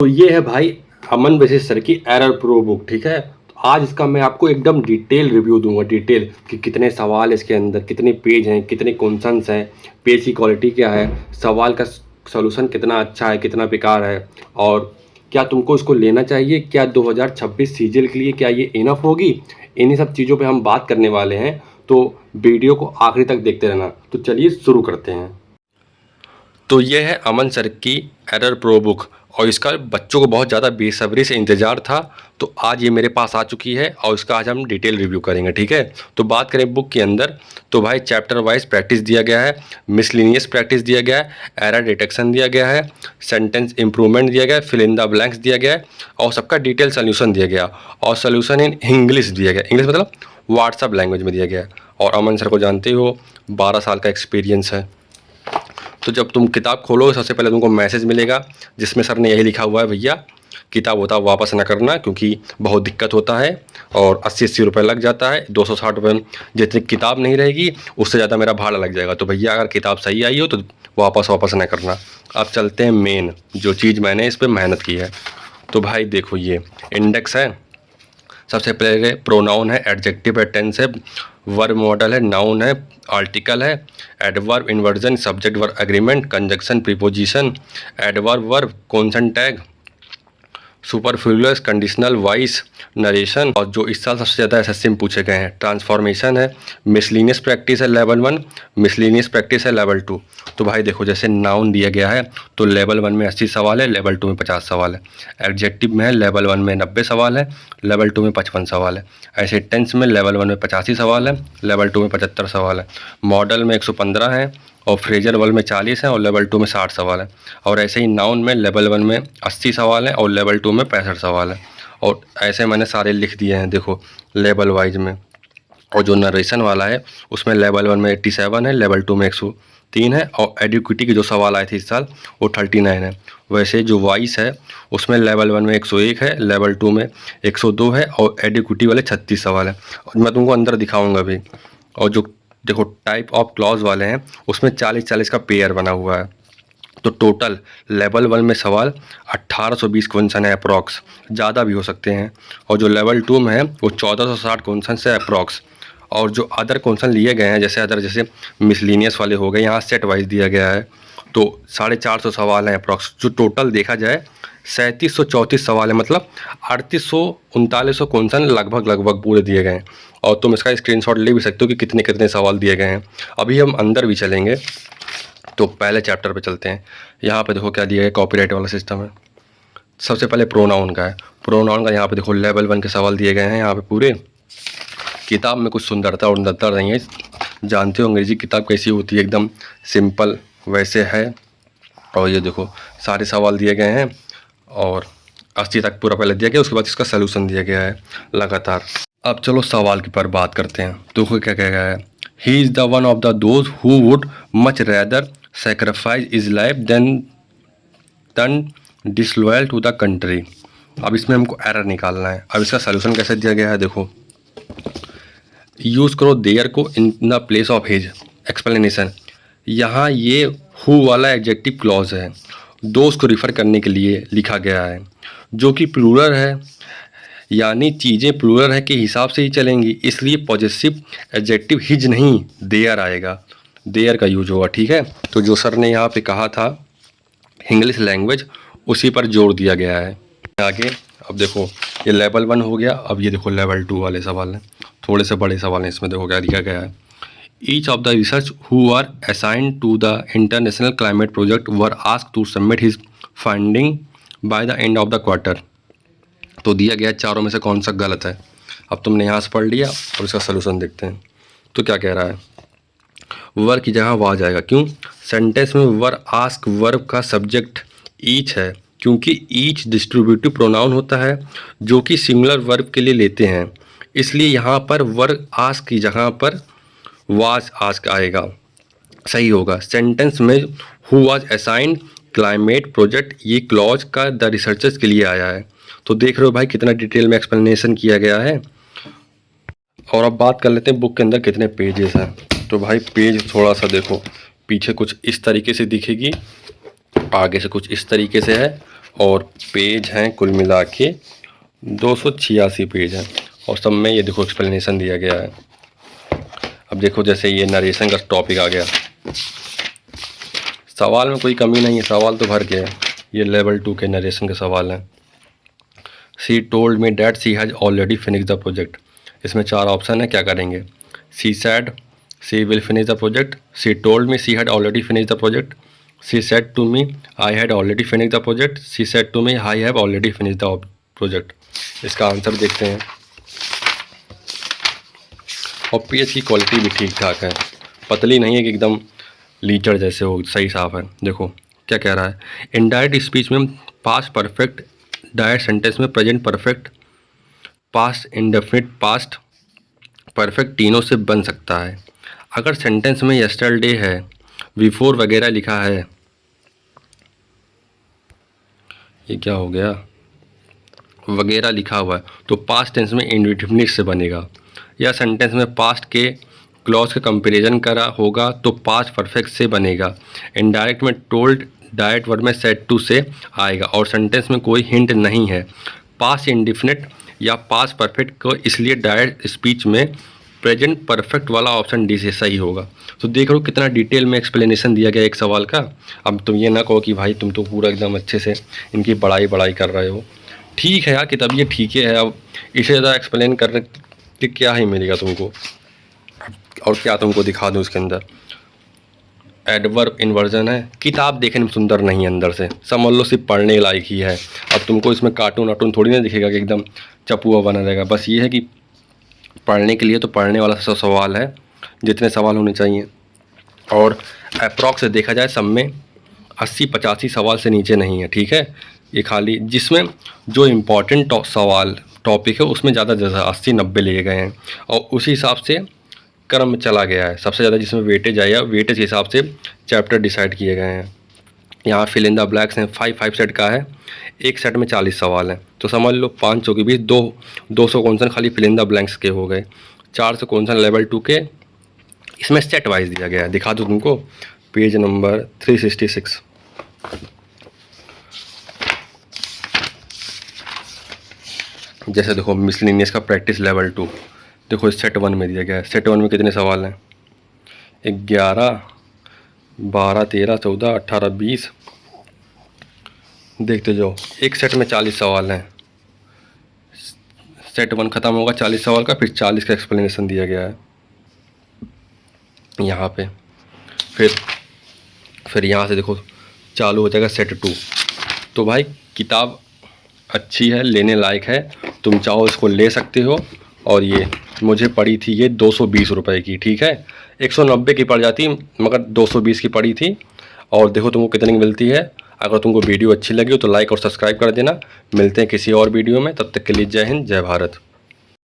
तो ये है भाई अमन वैसे सर की एरर प्रो बुक, ठीक है। तो आज इसका मैं आपको एकदम डिटेल रिव्यू दूंगा, डिटेल कि कितने सवाल इसके अंदर, कितने पेज हैं, कितने क्वेश्चंस हैं, पेज की क्वालिटी क्या है, सवाल का सॉल्यूशन कितना अच्छा है, कितना बेकार है, और क्या तुमको इसको लेना चाहिए, क्या 2026 सीजल के लिए क्या ये इनफ होगी। इन्हीं सब चीज़ों पे हम बात करने वाले हैं, तो वीडियो को आखिरी तक देखते रहना। तो चलिए शुरू करते हैं। तो ये है अमन सर की एरर प्रो बुक, और इसका बच्चों को बहुत ज़्यादा बेसब्री से इंतज़ार था। तो आज ये मेरे पास आ चुकी है और इसका आज हम डिटेल रिव्यू करेंगे, ठीक है। तो बात करें बुक के अंदर, तो भाई चैप्टर वाइज प्रैक्टिस दिया गया है, मिसलिनियस प्रैक्टिस दिया गया है, एरर डिटेक्शन दिया गया है, सेंटेंस इंप्रूवमेंट दिया गया है, फिल इन द ब्लैंक्स दिया गया है, और सबका डिटेल सोल्यूशन दिया गया, और सोल्यूशन इन इंग्लिश दिया गया। इंग्लिश मतलब व्हाट्सअप लैंग्वेज में दिया गया है। और अमन सर को जानते हो, 12 साल का एक्सपीरियंस है। तो जब तुम किताब खोलोगे सबसे पहले तुमको मैसेज मिलेगा, जिसमें सर ने यही लिखा हुआ है, भैया किताब वोताब वापस ना करना, क्योंकि बहुत दिक्कत होता है और 80-80 रुपये लग जाता है। 260 रुपये जितनी किताब नहीं रहेगी उससे ज़्यादा मेरा भाड़ा लग जाएगा। तो भैया अगर किताब सही आई हो तो वापस ना करना। अब चलते हैं मेन जो चीज़ मैंने इस पर मेहनत की है। तो भाई देखो, ये इंडेक्स है, सबसे पहले प्रोनाउन है, एडजेक्टिव है, टेंस है, वर्ब मॉडल है, नाउन है, आर्टिकल है, adverb, inversion, subject verb agreement, conjunction, preposition, adverb, verb, कॉन्सन tag, superfluous, conditional, voice, narration, और जो इस साल सबसे ज़्यादा एसएससी में पूछे गए हैं, ट्रांसफॉर्मेशन है, मिसलिनियस प्रैक्टिस है लेवल 1, मिसलिनियस प्रैक्टिस है लेवल 2। तो भाई देखो, जैसे नाउन दिया गया है तो लेवल 1 में 80 सवाल है, लेवल 2 में 50 सवाल है। एडजेक्टिव में है, लेवल 1 में 90 सवाल है, लेवल 2 में 55 सवाल है। ऐसे टेंस में लेवल 1 में 85 सवाल है, लेवल 2 में 75 सवाल है। मॉडल में 115 है, और फ्रेजर वर्ब में 40 है, और लेवल 2 में 60 सवाल है। और ऐसे ही नाउन में लेवल 1 में 80 सवाल है, और लेवल 2 में 65 सवाल है। और ऐसे मैंने सारे लिख दिए हैं, देखो लेवल वाइज में। और जो नरेशन वाला है उसमें लेवल 1 में 87 है, लेवल 2 में 103 है, और एडिक्विटी के जो सवाल आए थे इस साल वो 39 है। वैसे जो वॉइस है उसमें लेवल 1 में 101 है, लेवल 2 में 102 है, और एडिक्विटी वाले 36 सवाल है। और मैं तुमको अंदर दिखाऊंगा भी। और जो देखो टाइप ऑफ क्लॉज वाले हैं उसमें 40-40 का पेयर बना हुआ है। तो टोटल लेवल 1 में सवाल 1820 क्वेश्चन है अप्रॉक्स, ज़्यादा भी हो सकते हैं। और जो लेवल 2 में है वो 1460 क्वेश्चन है अप्रॉक्स। और जो अदर क्वेश्चन लिए गए हैं, जैसे मिसलिनियस वाले हो गए, यहाँ सेट वाइज दिया गया है, तो 450 सवाल हैं अप्रॉक्स। जो टोटल देखा जाए 3734 सवाल है, मतलब 3800-3900 क्वेश्चन लगभग पूरे दिए गए हैं। और तुम इसका स्क्रीनशॉट ले भी सकते हो कि कितने कितने सवाल दिए गए हैं। अभी हम अंदर भी चलेंगे, तो पहले चैप्टर पे चलते हैं। यहाँ पे देखो क्या दिया है, कॉपीराइट वाला सिस्टम है। सबसे पहले प्रोनाउन का है। प्रोनाउन का यहाँ पे देखो लेवल 1 के सवाल दिए गए हैं यहाँ पे पूरे। किताब में कुछ सुंदरता और उन्नतता नहीं है, जानते हो अंग्रेजी किताब कैसी होती है, एकदम सिंपल वैसे है। और ये देखो सारे सवाल दिए गए हैं, और 80 तक पूरा पहले दिया गया, उसके बाद इसका सलूशन दिया गया है लगातार। अब चलो सवाल के पर बात करते हैं। तो क्या कह गया है, he is the one of the those who would much rather sacrifice his life than disloyal to the country. अब इसमें हमको एरर निकालना है। अब इसका सलूशन कैसे दिया गया है, देखो यूज़ करो देयर को in the place of his explanation. यहाँ ये हु वाला एडजेक्टिव क्लॉज है, दोस्त को रिफ़र करने के लिए लिखा गया है, जो कि प्लूरल है, यानी चीज़ें प्लूरल है के हिसाब से ही चलेंगी, इसलिए पॉजिटिव एडजेक्टिव हिज नहीं देयर आएगा, देयर का यूज होगा, ठीक है। तो जो सर ने यहाँ पे कहा था इंग्लिश लैंग्वेज, उसी पर जोर दिया गया है आगे। अब देखो ये लेवल 1 हो गया, अब ये देखो लेवल 2 वाले सवाल हैं, थोड़े से बड़े सवाल हैं इसमें। देखो क्या दिया गया है, each of the research who are assigned to the international climate project were asked to submit his finding by the end of the quarter. तो दिया गया चारों में से कौन सा गलत है। अब तुमने यहाँ से पढ़ लिया, और इसका सलूशन देखते हैं। तो क्या कह रहा है, वर की जगह वाह जाएगा, क्यों। सेंटेंस में वर आस्क वर्ब का सब्जेक्ट ईच है, क्योंकि ईच डिस्ट्रीब्यूटिव प्रोनाउन होता है जो कि सिमिलर वर्ब के लिए लेते हैं, इसलिए यहाँ पर वर आस्क की जगह पर वाज आस्क आएगा, सही होगा। सेंटेंस में who was assigned climate project, ये क्लॉज का द रिसर्चर्स के लिए आया है। तो देख रहे हो भाई कितना डिटेल में एक्सप्लेनेशन किया गया है। और अब बात कर लेते हैं बुक के अंदर कितने पेजेस हैं। तो भाई पेज थोड़ा सा देखो, पीछे कुछ इस तरीके से दिखेगी, आगे से कुछ इस तरीके से है, और पेज हैं कुल मिला के 286 पेज हैं, और सब में ये देखो एक्सप्लेनेशन दिया गया है। अब देखो जैसे ये नरेशन का टॉपिक आ गया, सवाल में कोई कमी नहीं है, सवाल तो भर के है। ये लेवल 2 के नरेशन के सवाल हैं। She told me that she has already finish the project. इसमें 4 ऑप्शन है, क्या करेंगे। She said she will finish the project, she told me she had already finish the project, she said to me I had already finish the project, she said to me I have already finish the project. इसका answer देखते हैं। और page की quality भी ठीक ठाक है, पतली नहीं है कि एकदम लीचड़ जैसे हो, सही साफ है। देखो क्या कह रहा है, इनडायरेक्ट स्पीच में पास्ट परफेक्ट, डायरेक्ट सेंटेंस में present perfect, past indefinite, past perfect तीनों से बन सकता है। अगर सेंटेंस में यस्टरडे है, बिफोर वगैरह लिखा है, ये क्या हो गया, वगैरह लिखा हुआ है, तो पास्ट टेंस में इंडेफिनिट से बनेगा। या सेंटेंस में पास्ट के क्लॉज का कंपैरिजन करा होगा तो पास्ट परफेक्ट से बनेगा। इनडायरेक्ट में टोल्ड डायरेक्ट वर्ड में सेड टू से आएगा, और सेंटेंस में कोई हिंट नहीं है। पास्ट इंडेफिनिट या पास्ट परफेक्ट को, इसलिए डायरेक्ट स्पीच में प्रेजेंट परफेक्ट वाला ऑप्शन डी से सही होगा। तो देख लो कितना डिटेल में एक्सप्लेनेशन दिया गया एक सवाल का। अब तुम ये ना कहो कि भाई तुम तो पूरा एकदम अच्छे से इनकी बड़ाई कर रहे हो। ठीक है यार, किताब ये ठीक है, अब इसे ज़्यादा एक्सप्लेन करने कि क्या ही मिलेगा तुमको, और क्या तुमको दिखा दूँ इसके अंदर। एडवर्ब इन्वर्जन है, किताब देखने में सुंदर नहीं है अंदर से, समझ लो सिर्फ पढ़ने लायक ही है। अब तुमको इसमें कार्टून वार्टून थोड़ी ना दिखेगा कि एकदम चपुआ बना रहेगा। बस ये है कि पढ़ने के लिए तो पढ़ने वाला सवाल है, जितने सवाल होने चाहिए। और अप्रॉक्स देखा जाए सब में 80-85 सवाल से नीचे नहीं है, ठीक है। ये खाली जिसमें जो इम्पोर्टेंट सवाल टॉपिक है उसमें ज़्यादा 80-90 लिए गए हैं, और उसी हिसाब से क्रम चला गया है। सबसे ज़्यादा जिसमें वेटेज आया, वेटेज के हिसाब से चैप्टर डिसाइड किए गए हैं। यहाँ फिल इन द ब्लैक्स हैं, 5 सेट का है, एक सेट में 40 सवाल हैं, तो समझ लो 5 चौकी 20, 200 क्वेश्चन खाली फिल इन द ब्लैंक्स के हो गए। 400 क्वेश्चन लेवल 2 के, इसमें सेट वाइज दिया गया है। दिखा दूँ तुमको, पेज नंबर 366। जैसे देखो मिसलिनियस का प्रैक्टिस लेवल 2, देखो सेट 1 में दिया गया है। सेट 1 में कितने सवाल हैं, 11, 12, 13, 14, 18, 20, देखते जाओ। एक सेट में 40 सवाल हैं। सेट 1 ख़त्म होगा 40 सवाल का, फिर 40 का एक्सप्लेनेशन दिया गया है यहाँ पे। फिर यहाँ से देखो चालू हो जाएगा सेट 2। तो भाई किताब अच्छी है, लेने लायक है, तुम चाहो इसको ले सकते हो। और ये मुझे पड़ी थी ये 220 रुपये की, ठीक है। 190 की पड़ जाती मगर 220 की पड़ी थी। और देखो तुमको कितनी मिलती है। अगर तुमको वीडियो अच्छी लगी हो तो लाइक और सब्सक्राइब कर देना। मिलते हैं किसी और वीडियो में, तब तक के लिए जय हिंद, जय भारत।